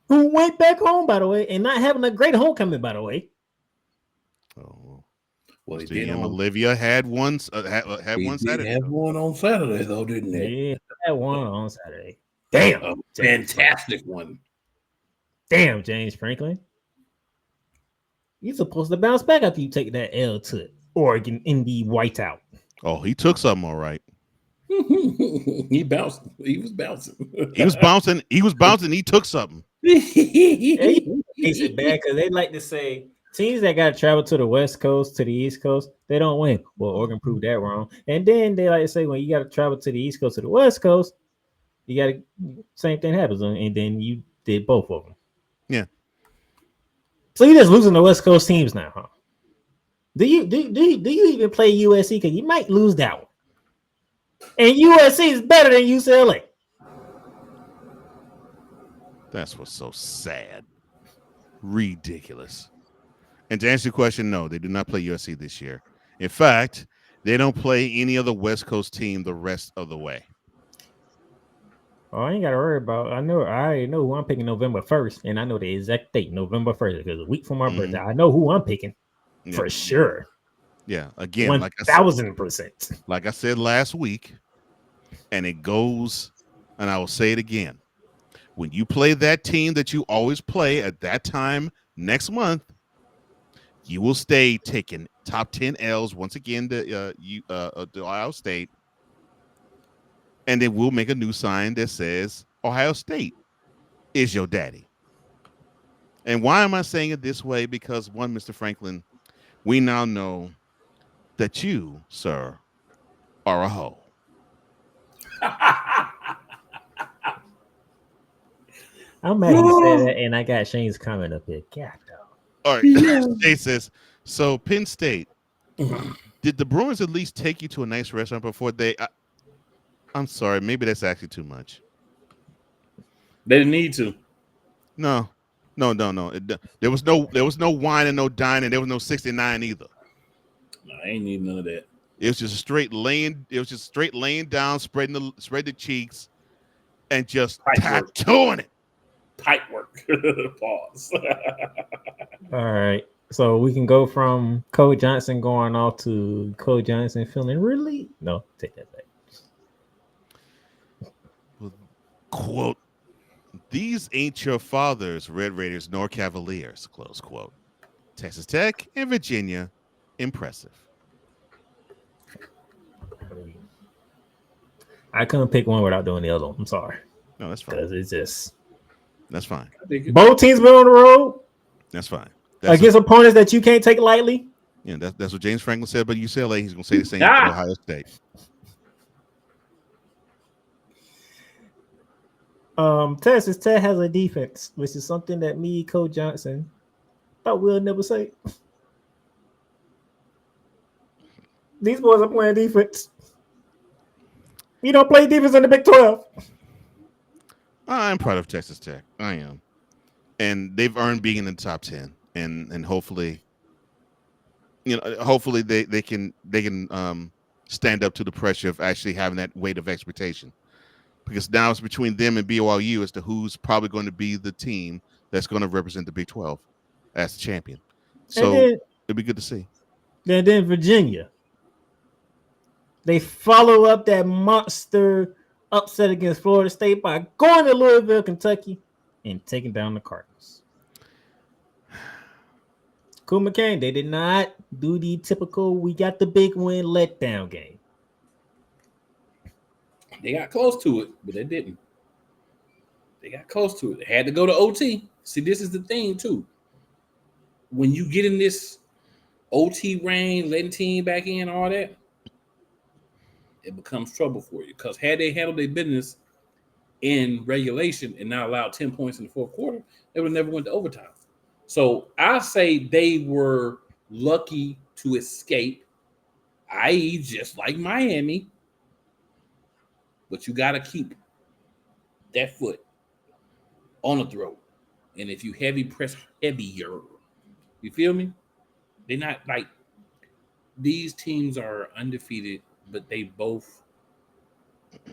who went back home, by the way, and not having a great homecoming, by the way. Oh, well, he did. Olivia had one. Had one Saturday. Had one on Saturday, though, didn't he? Yeah, had one on Saturday. Damn, a fantastic one. Damn, James Franklin. You're supposed to bounce back after you take that L to Oregon in the whiteout. Oh, he took something all right. He bounced. He was bouncing. He was bouncing. He took something. It's bad because they like to say teams that got to travel to the West Coast, to the East Coast, they don't win. Well, Oregon proved that wrong. And then they like to say when you got to travel to the East Coast, to the West Coast, you got to same thing happens, and then you did both of them. Yeah. So you're just losing the West Coast teams now, huh? Do you even play USC? Because you might lose that one. And USC is better than UCLA. That's what's so sad. Ridiculous. And to answer your question, no, they do not play USC this year. In fact, they don't play any other West Coast team the rest of the way. Oh, I ain't got to worry about. I already know who I'm picking November 1st, and I know the exact date, November 1st, because a week from my birthday. I know who I'm picking for sure. Yeah, again, 1,000%. Like I said last week, and it goes, and I will say it again. When you play that team that you always play at that time next month, you will stay taking top 10 L's once again to Ohio State, and then we'll make a new sign that says Ohio State is your daddy. And why am I saying it this way? Because one, Mr. Franklin, we now know that you, sir, are a hoe. I'm mad he said that, and I got Shane's comment up here. God, dog. All right. Jay says, so Penn State, did the Bruins at least take you to a nice restaurant before they? I'm sorry, maybe that's actually too much. They didn't need to. No. There was no wine and no dining. There was no 69 either. No, I ain't need none of that. It was just straight laying. It was just straight laying down, spread the cheeks, and just tattooing it. Tight work. Pause. All right. So we can go from Cole Johnson going off to Cole Johnson feeling really take that back. Quote, these ain't your fathers, Red Raiders nor Cavaliers, close quote. Texas Tech and Virginia, impressive. I couldn't pick one without doing the other one. I'm sorry. No, that's fine. Because it's just... That's fine. Both teams been on the road. That's fine. Against opponents that you can't take lightly. Yeah, that's what James Franklin said about UCLA. He's going to say the same about Ohio State. Texas Tech has a defense, which is something that me, Cole Johnson, thought we'll never say. These boys are playing defense. You don't play defense in the Big 12. I'm proud of Texas Tech. I am. And they've earned being in the top 10. And hopefully, hopefully they can stand up to the pressure of actually having that weight of expectation. Because now it's between them and BYU as to who's probably going to be the team that's going to represent the Big 12 as the champion. So it'd be good to see. Then Virginia. They follow up that monster upset against Florida State by going to Louisville, Kentucky, and taking down the Cardinals. Cool McCain, they did not do the typical we got the big win letdown game. They got close to it, but they didn't. They got close to it. They had to go to OT. See, this is the thing, too. When you get in this OT range, letting team back in, all that, it becomes trouble for you. Because had they handled their business in regulation and not allowed 10 points in the fourth quarter, they would have never went to overtime. So I say they were lucky to escape, i.e., just like Miami. But you got to keep that foot on the throat. And if you heavy press heavier, you feel me? They're not like these teams are undefeated, but they both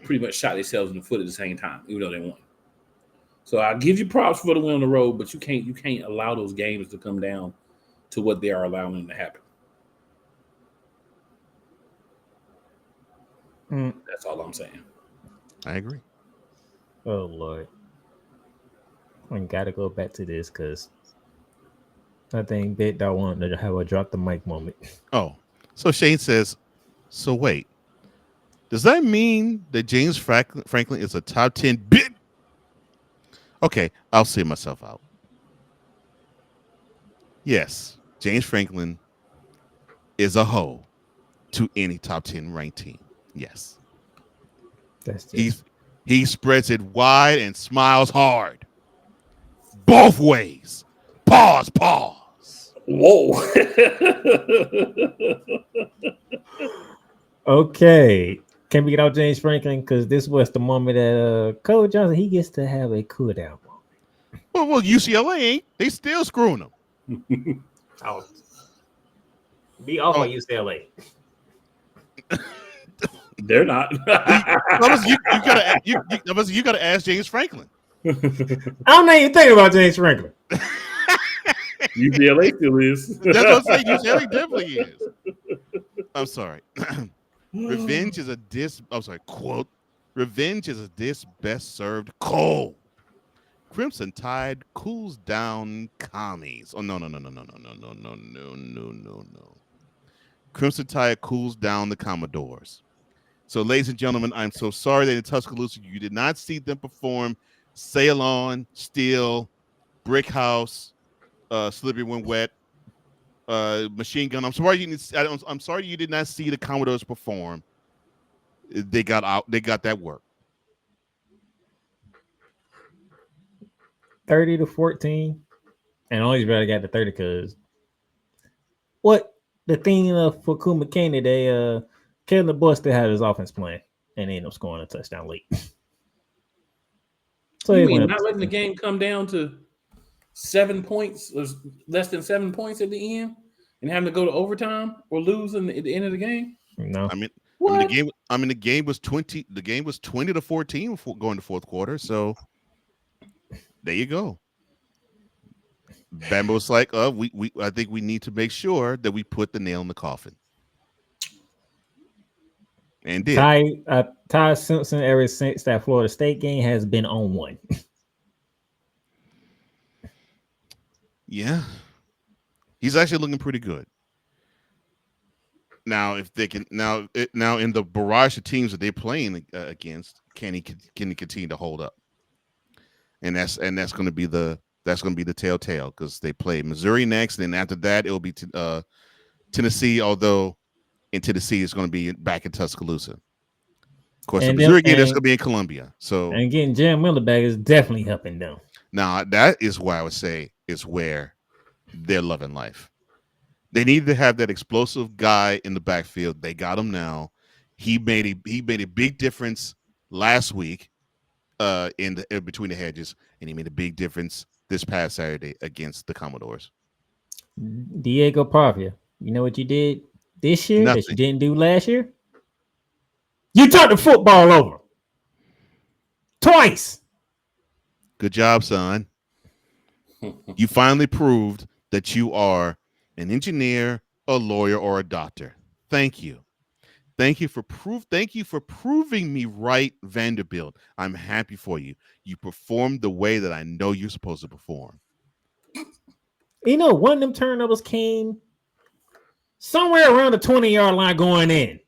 pretty much shot themselves in the foot at the same time, even though they won. So I give you props for the win on the road, but you can't allow those games to come down to what they are allowing them to happen. That's all I'm saying. I agree. Oh, Lord. I got to go back to this because I think Big Dog wanted to have a drop the mic moment. Oh, so Shane says, so wait, does that mean that James Franklin is a top 10 bit? Okay, I'll see myself out. Yes, James Franklin is a hoe to any top 10 ranked team. Yes. He spreads it wide and smiles hard. Both ways. Pause. Whoa. Okay. Can we get out James Franklin? Because this was the moment that Cole Johnson, he gets to have a cool down moment. Well, UCLA ain't. They still screwing them. Be off on UCLA. They're not. You gotta ask James Franklin. I'm not even thinking about James Franklin. UCLA still is. That's what I'm saying. UCLA definitely is. I'm sorry. Revenge is a dish. I'm sorry. Quote. Revenge is a dish best served cold. Crimson Tide cools down commies. Oh, no. Crimson Tide cools down the Commodores. So, ladies and gentlemen, I'm so sorry that in Tuscaloosa you did not see them perform Sail On, Steel, Brick House, Slippery When Wet, Machine Gun. I'm sorry I'm sorry you did not see the Commodores perform. They got out. They got that work. 30-14, and always rather got the 30 because what the thing for Kuma Kenny, they Kevin the Boy still had his offense playing and they ended up scoring a touchdown late. So you mean not letting the game come down to 7 points or less than 7 points at the end and having to go to overtime or lose at the end of the game? No, the game was 20. The game was 20-14 before going to fourth quarter. So there you go. Bambo's like, I think we need to make sure that we put the nail in the coffin. And did. Ty Simpson ever since that Florida State game has been on one. Yeah. He's actually looking pretty good. Now, if they can now in the barrage of teams that they're playing against, can he continue to hold up? And that's going to be the telltale because they play Missouri next, and then after that it'll be Tennessee. Although in Tennessee it's going to be back in Tuscaloosa. Of course, the Missouri game is going to be in Columbia. So and getting Jam Miller back is definitely helping them. Now that is why I would say is where they're loving life. They need to have that explosive guy in the backfield. They got him now. He made a big difference last week in between the hedges, and he made a big difference this past Saturday against the Commodores. Diego Pavia, you know what you did this year that you didn't do last year? You turned the football over twice. Good job, son. You finally proved that you are an engineer, a lawyer, or a doctor. Thank you. Thank you for proving me right, Vanderbilt. I'm happy for you. You performed the way that I know you're supposed to perform. You know, one of them turnovers came somewhere around the 20-yard line going in.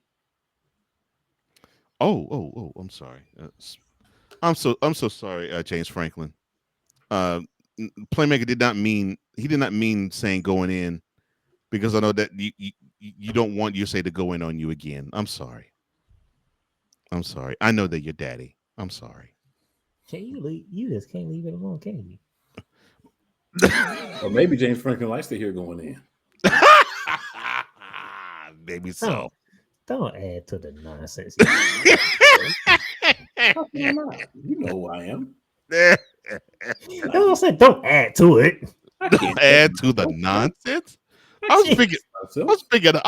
Oh! I'm sorry. I'm so sorry, James Franklin. Playmaker did not mean saying going in, because I know that you don't want your say to go in on you again. I'm sorry. I know that you're daddy. I'm sorry. You just can't leave it alone, can you? Or maybe James Franklin likes to hear going in. Maybe so. Don't add to the nonsense. You know who I am. I said don't add to it. Don't add to the nonsense. I was speaking of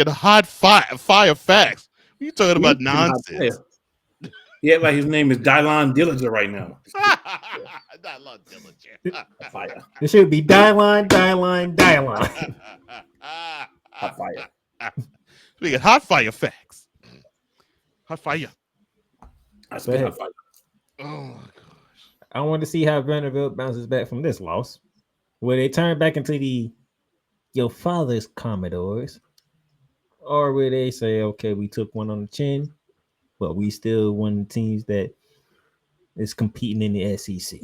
hot fire facts. What are you talking about nonsense? Yeah, like his name is Dylon Dillinger right now. Dylon Dillinger. Fire. It should be Dylon. Hot fire. Speaking of hot fire facts. Hot fire. I speak hot fire. Oh my gosh. I want to see how Vanderbilt bounces back from this loss. Will they turn back into your father's Commodores? Or will they say, okay, we took one on the chin, but we still one of the teams that is competing in the SEC?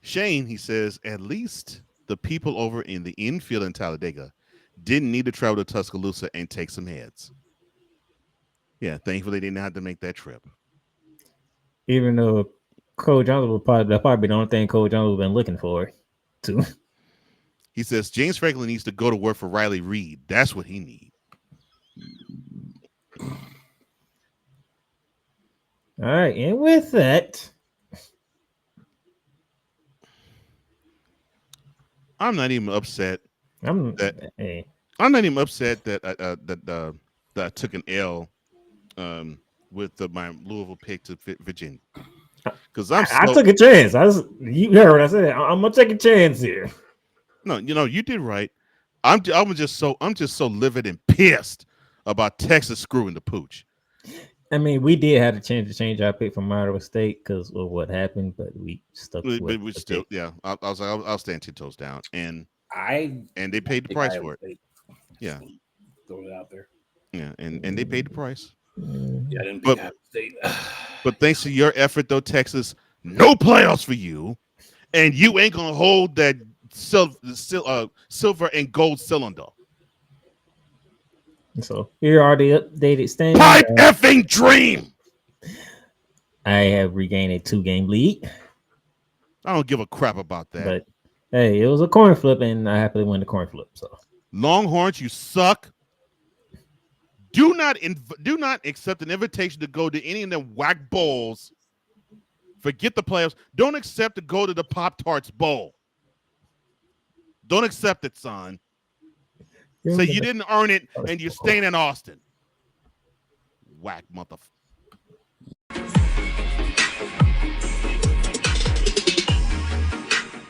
Shane, he says, at least the people over in the infield in Talladega didn't need to travel to Tuscaloosa and take some heads. Yeah, thankfully they didn't have to make that trip. Even though Cole Johnson will probably be the only thing Cole Johnson has been looking for, too. He says James Franklin needs to go to work for Riley Reid. That's what he needs. All right, and with that, I'm not even upset. I'm not even upset that I took an L with my Louisville pick to Virginia, because I took a chance. You heard what I said. I'm gonna take a chance here. No, you did right. I'm just so livid and pissed about Texas screwing the pooch. I mean, we did have to change our pick from Iowa State because of what happened, but we stuck But with we still, yeah. I was like, I'll stand 10 toes down, and they paid the think price Iowa for it. State. Yeah, Throw it out there. yeah, and they paid the price. Yeah, I didn't But- pick Iowa State. But thanks to your effort, though, Texas, no playoffs for you, and you ain't gonna hold that silver and gold cylinder. So here are the updated standings. Pipe effing dream. I have regained a 2-game lead, I don't give a crap about that. but hey, it was a coin flip, and I happily win the coin flip. So Longhorns, you suck. Do not accept an invitation to go to any of them whack bowls. Forget the playoffs. Don't accept to go to the Pop-Tarts Bowl. Don't accept it, son. Say you didn't earn it and you're staying in Austin. Whack motherfucker.